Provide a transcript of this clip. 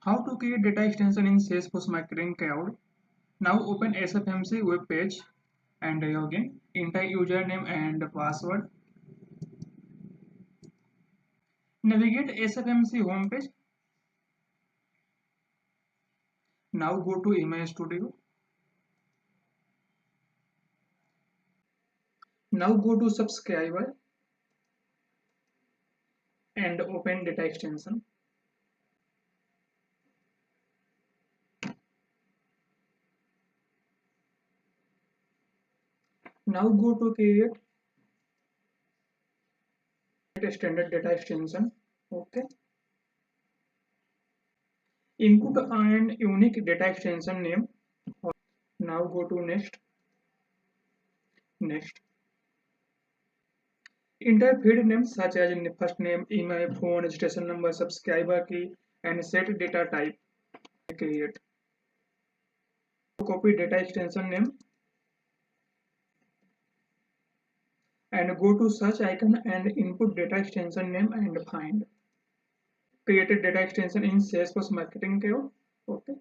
How to create data extension in Salesforce Marketing Cloud. Now open SfMC web page and login. Enter username and password. Navigate SfMC homepage. Now go to Image Studio. Now go to Subscriber and open data extension. Now go to create a standard data extension. Okay. Input an unique data extension name. Now go to next. Next. Enter field names such as first name, email, phone, registration number, subscriber key, and set data type. Create. Copy data extension name and go to search icon and input data extension name and find. Create a data extension in Salesforce Marketing Cloud. Okay.